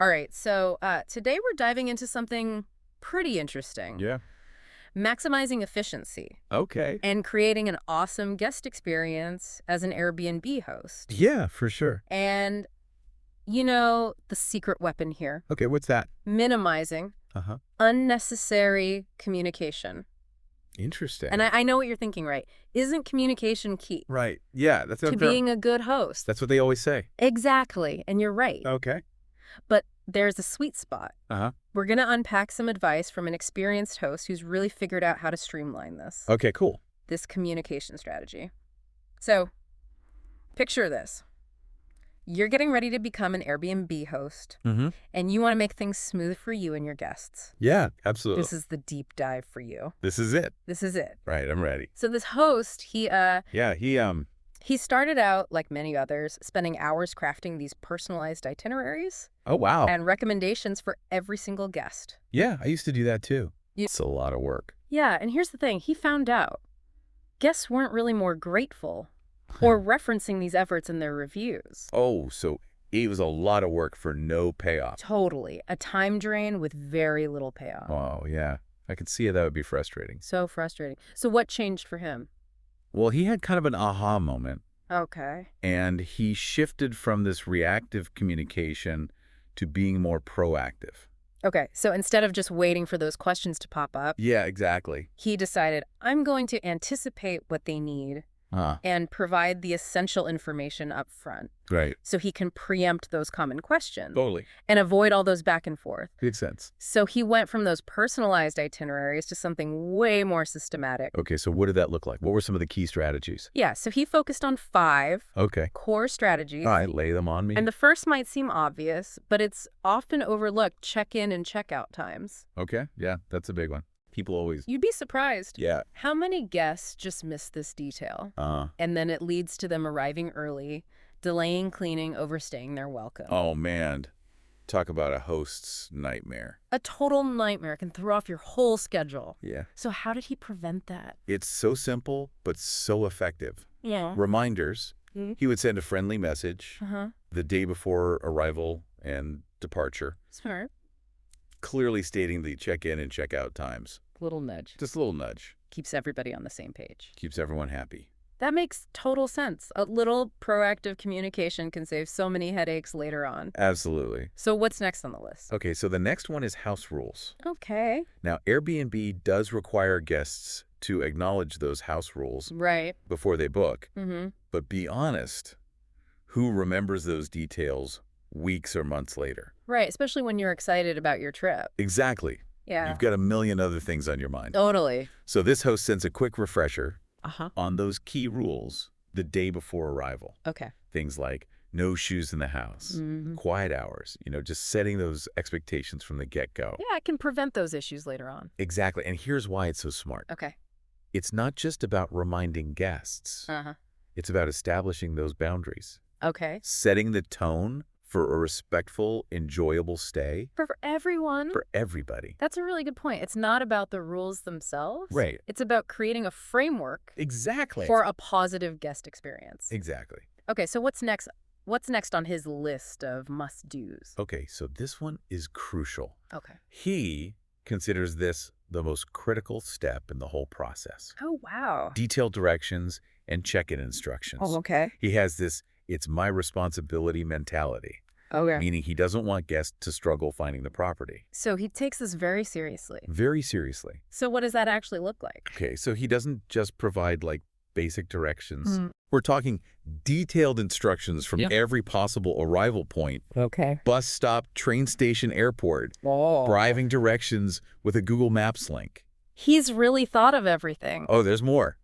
All right, so today we're diving into something pretty interesting. Yeah. Maximizing efficiency Okay. and creating an awesome guest experience as an Airbnb host. Yeah, for sure. And, the secret weapon here, Okay, what's that? minimizing Uh-huh. unnecessary communication. Interesting. And I know what you're thinking, right? Isn't communication key Right. Yeah, that's what to I'm trying. being a good host? That's what they always say. Exactly, and you're right. Okay. But there's a sweet spot. Uh-huh. We're going to unpack some advice from an experienced host who's really figured out how to streamline Okay, cool. this communication strategy. So, picture this. You're getting ready to become an Airbnb host, Mm-hmm. and you want to make things smooth for you and your guests. Yeah, absolutely. This is the deep dive for you. This is it. This is it. Right, I'm ready. So this host, Yeah, he started out, like many others, spending hours crafting these personalized itineraries oh, wow. and recommendations for every single guest. Yeah, I used to do that too. You- It's a lot of work. Yeah, and here's the thing. He found out guests weren't really more grateful or referencing these efforts in their reviews. Oh, so it was a lot of work for no payoff. Totally. A time drain with very little payoff. Oh, yeah. I could see that would be frustrating. So frustrating. So what changed for him? Well, he had kind of an aha moment, Okay. and he shifted from this reactive communication to being more proactive. Okay, so instead of just waiting for those questions to pop up, Yeah, exactly. he decided, I'm going to anticipate what they need and provide the essential information up front Right. so he can preempt those common questions Totally. and avoid all those back and forth. Makes sense. So he went from those personalized itineraries to something way more systematic. Okay, so what did that look like? What were some of the key strategies? Yeah, so he focused on 5 Okay. core strategies. All right, lay them on me. And the first might seem obvious, but it's often overlooked: check-in and check-out times. Okay, yeah, that's a big one. People always, You'd be surprised yeah. how many guests just miss this detail. And then it leads to them arriving early, delaying cleaning, overstaying their welcome. Oh, man. Talk about a host's nightmare. A total nightmare can throw off your whole schedule. Yeah. So how did he prevent that? It's so simple, but so effective. Yeah. Reminders. Mhm. He would send a friendly message Uh-huh. the day before arrival and departure, Smart. clearly stating the check-in and check-out times. Little nudge. Just a little nudge. Keeps everybody on the same page. Keeps everyone happy. That makes total sense. A little proactive communication can save so many headaches later on. Absolutely. So what's next on the list? Okay, so the next one is house rules. Okay. Now, Airbnb does require guests to acknowledge those house rules Right. before they book. Mm-hmm. But be honest, who remembers those details weeks or months later? Right, especially when you're excited about your trip. Exactly. Yeah. You've got a million other things on your mind. Totally. So this host sends a quick refresher Uh-huh. on those key rules the day before arrival. Okay. Things like no shoes in the house, Mm-hmm. quiet hours, just setting those expectations from the get-go. Yeah, I can prevent those issues later on. Exactly. And here's why it's so smart. Okay. It's not just about reminding guests. Uh-huh. It's about establishing those boundaries, Okay. setting the tone for a respectful, enjoyable stay For everyone. for everybody. That's a really good point. It's not about the rules themselves. Right. It's about creating a framework Exactly. for a positive guest experience. Exactly. Okay, so what's next? What's next on his list of must-dos? Okay, so this one is crucial. Okay. He considers this the most critical step in the whole process. Oh, wow. Detailed directions and check-in instructions. Oh, okay. He has this it's my responsibility mentality, Okay. meaning he doesn't want guests to struggle finding the property. So he takes this very seriously. Very seriously. So what does that actually look like? Okay, so he doesn't just provide basic directions. Mm. We're talking detailed instructions from Yep. every possible arrival point, Okay. bus stop, train station, airport, Oh. driving directions with a Google Maps link. He's really thought of everything. Oh, there's more.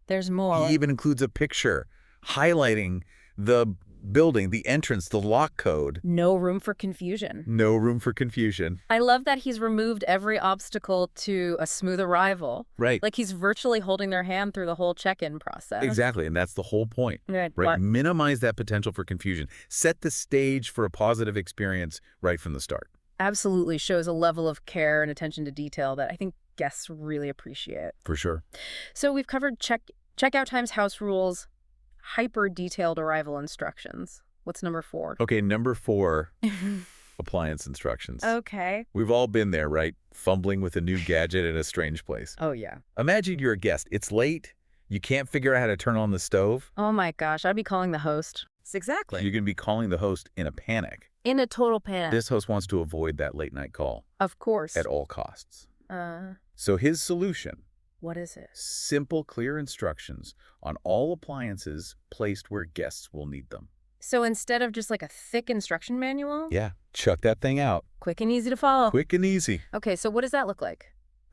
There's more. He even includes a picture highlighting the building, the entrance, the lock code. No room for confusion. No room for confusion. I love that he's removed every obstacle to a smooth arrival. Right. Like he's virtually holding their hand through the whole check-in process. Exactly, and that's the whole point. Right. Right. Minimize that potential for confusion. Set the stage for a positive experience right from the start. Absolutely shows a level of care and attention to detail that I think guests really appreciate. For sure. So we've covered checkout times, house rules, hyper-detailed arrival instructions. What's number 4? Okay, number 4 Appliance instructions. Okay. We've all been there, right? Fumbling with a new gadget in a strange place. Oh, yeah. Imagine you're a guest. It's late. You can't figure out how to turn on the stove. Oh, my gosh. I'd be calling the host. Exactly. You're going to be calling the host in a panic. In a total panic. This host wants to avoid that late night call. Of course. At all costs. So his solution, what is it? simple, clear instructions on all appliances placed where guests will need them. So instead of just like a thick instruction manual? Yeah, chuck that thing out. Quick and easy to follow. Quick and easy. Okay, so what does that look like?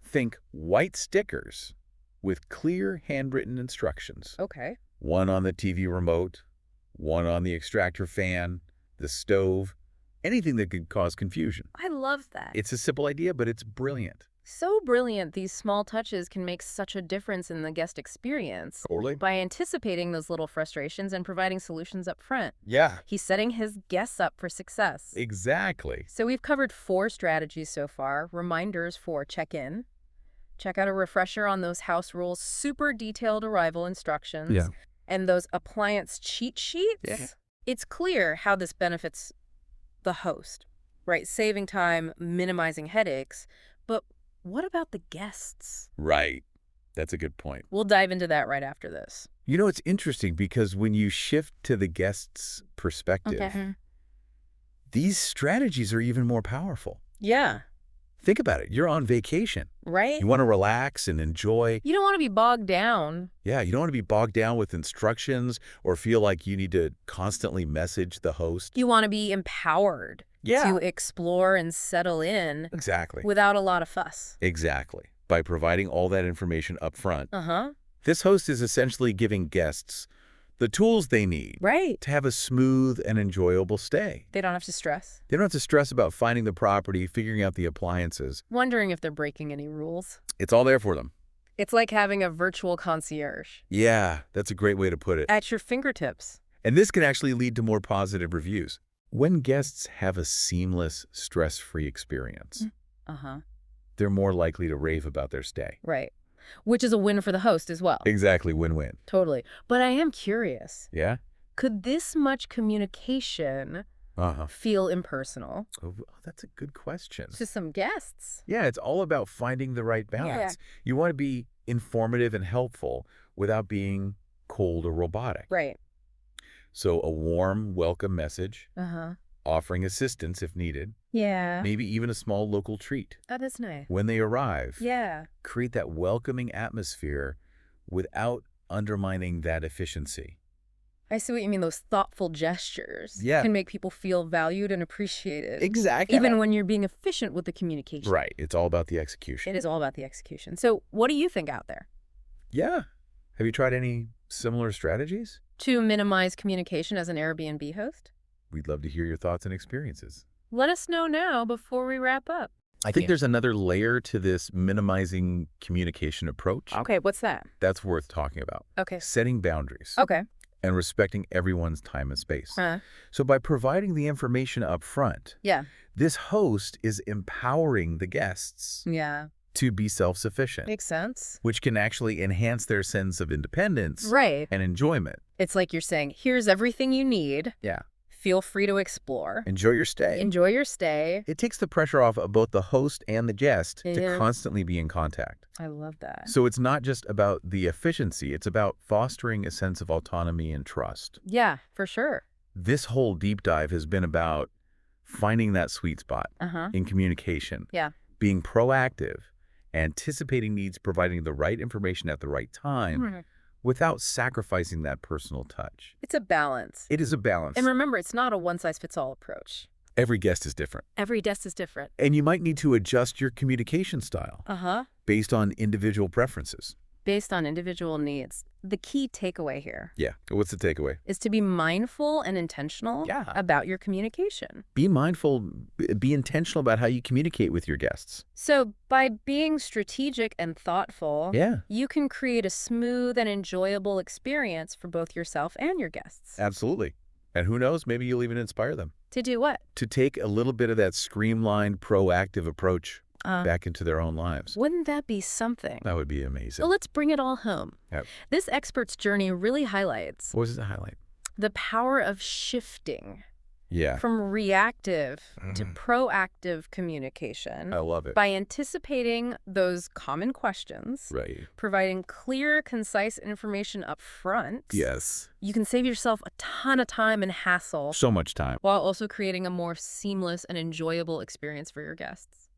Think white stickers with clear handwritten instructions. Okay. One on the TV remote, one on the extractor fan, the stove, anything that could cause confusion. I love that. It's a simple idea, but it's brilliant. So brilliant, these small touches can make such a difference in the guest experience. Totally. By anticipating those little frustrations and providing solutions up front. Yeah. He's setting his guests up for success. Exactly. So we've covered 4 strategies so far. Reminders for check-in. Check out a refresher on those house rules, super detailed arrival instructions. Yeah. And those appliance cheat sheets. Yeah. It's clear how this benefits the host, right? Saving time, minimizing headaches. But what about the guests? Right. That's a good point. We'll dive into that right after this. You know, it's interesting because when you shift to the guest's perspective, these strategies are even more powerful. Yeah. Think about it. You're on vacation. Right? You want to relax and enjoy. You don't want to be bogged down. Yeah, you don't want to be bogged down with instructions or feel like you need to constantly message the host. You want to be empowered to explore and settle in. Exactly. Without a lot of fuss. Exactly. By providing all that information up front, Uh-huh. this host is essentially giving guests the tools they need Right. to have a smooth and enjoyable stay. They don't have to stress. They don't have to stress about finding the property, figuring out the appliances. Wondering if they're breaking any rules. It's all there for them. It's like having a virtual concierge. Yeah, that's a great way to put it. At your fingertips. And this can actually lead to more positive reviews. When guests have a seamless, stress-free experience, Uh-huh. they're more likely to rave about their stay. Right. Which is a win for the host as well. Exactly, win-win. Totally. But I am curious. Yeah? Could this much communication feel impersonal Oh, that's a good question. to some guests? Yeah, it's all about finding the right balance. You want to be informative and helpful without being cold or robotic. Right. So a warm, welcome message, Uh-huh. offering assistance if needed, Yeah. maybe even a small local treat. That is nice. When they arrive, Yeah. create that welcoming atmosphere without undermining that efficiency. I see what you mean. Those thoughtful gestures Yeah. can make people feel valued and appreciated. Exactly. Even when you're being efficient with the communication. Right. It's all about the execution. It is all about the execution. So what do you think out there? Yeah. Have you tried any similar strategies? To minimize communication as an Airbnb host? We'd love to hear your thoughts and experiences. Let us know now before we wrap up. I think there's another layer to this minimizing communication approach. Okay, what's that? That's worth talking about. Okay. Setting boundaries Okay. and respecting everyone's time and space. So by providing the information up front, Yeah. this host is empowering the guests Yeah. to be self-sufficient, Makes sense. which can actually enhance their sense of independence Right. and enjoyment. It's like you're saying, here's everything you need. Yeah. Feel free to explore. Enjoy your stay. Enjoy your stay. It takes the pressure off of both the host and the guest to Yeah. constantly be in contact. I love that. So it's not just about the efficiency, it's about fostering a sense of autonomy and trust. Yeah, for sure. This whole deep dive has been about finding that sweet spot Uh-huh. in communication, Yeah. being proactive, anticipating needs, providing the right information at the right time without sacrificing that personal touch. It's a balance. It is a balance. And remember, it's not a one-size-fits-all approach. Every guest is different. Every guest is different. And you might need to adjust your communication style Uh-huh. based on individual preferences. Based on individual needs. The key takeaway here Yeah. What's the takeaway? is to be mindful and intentional Yeah. about your communication. Be mindful, be intentional about how you communicate with your guests. So by being strategic and thoughtful, Yeah. you can create a smooth and enjoyable experience for both yourself and your guests. Absolutely. And who knows, maybe you'll even inspire them To do what? to take a little bit of that streamlined, proactive approach back into their own lives. Wouldn't that be something? That would be amazing. So let's bring it all home. Yep. This expert's journey really highlights What was the highlight? the power of shifting Yeah, from reactive to Mhm. proactive communication I love it. by anticipating those common questions, Right. providing clear, concise information up front. Yes. You can save yourself a ton of time and hassle So much time. while also creating a more seamless and enjoyable experience for your guests.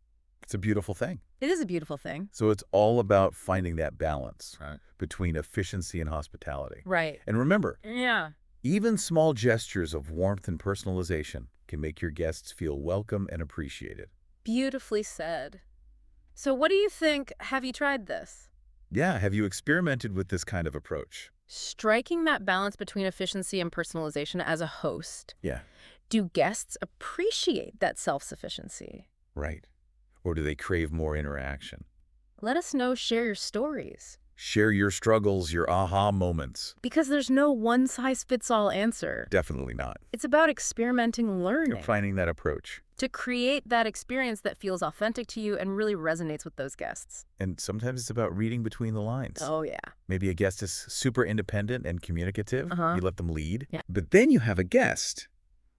It's a beautiful thing. It is a beautiful thing. So it's all about finding that balance Right. between efficiency and hospitality. Right. And remember, Yeah. even small gestures of warmth and personalization can make your guests feel welcome and appreciated. Beautifully said. So what do you think? Have you tried this? Yeah, have you experimented with this kind of approach? Striking that balance between efficiency and personalization as a host. Yeah, Do guests appreciate that self-sufficiency? right. Or do they crave more interaction? Let us know, share your stories. Share your struggles, your aha moments. Because there's no one-size-fits-all answer. Definitely not. It's about experimenting, You're learning, finding that approach. to create that experience that feels authentic to you and really resonates with those guests. And sometimes it's about reading between the lines. Oh, yeah. Maybe a guest is super independent and communicative. Uh-huh. You let them lead. Yeah. But then you have a guest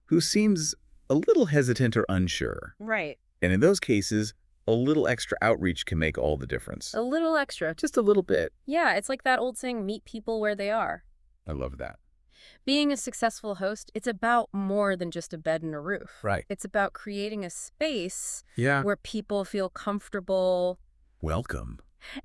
who seems a little hesitant or unsure. Right. And in those cases, a little extra outreach can make all the difference. A little extra. Just a little bit. Yeah, it's like that old saying, meet people where they are. I love that. Being a successful host, it's about more than just a bed and a roof. Right. It's about creating a space Yeah. where people feel comfortable Welcome.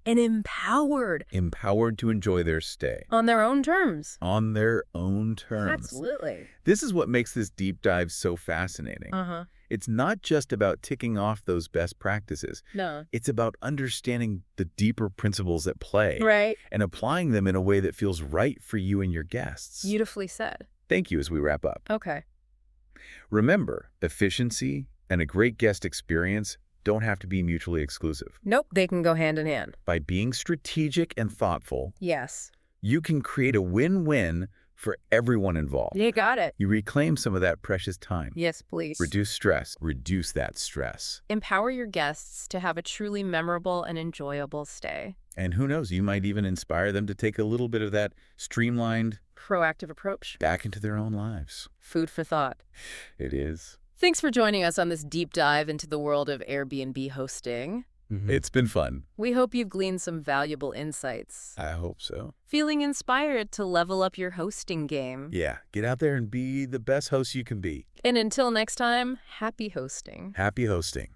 and empowered Empowered to enjoy their stay. on their own terms. On their own terms. Absolutely. This is what makes this deep dive so fascinating. Uh-huh. It's not just about ticking off those best practices. No. It's about understanding the deeper principles at play Right. and applying them in a way that feels right for you and your guests. Beautifully said. Thank you as we wrap up. Okay. Remember, efficiency and a great guest experience don't have to be mutually exclusive. Nope, they can go hand in hand. By being strategic and thoughtful, Yes. you can create a win-win for everyone involved. You got it. You reclaim some of that precious time. Yes, please. Reduce stress. Reduce that stress. Empower your guests to have a truly memorable and enjoyable stay. And who knows, you might even inspire them to take a little bit of that streamlined Proactive approach. back into their own lives. Food for thought. It is. Thanks for joining us on this deep dive into the world of Airbnb hosting. It's been fun. We hope you've gleaned some valuable insights. I hope so. Feeling inspired to level up your hosting game. Yeah, get out there and be the best host you can be. And until next time, happy hosting. Happy hosting.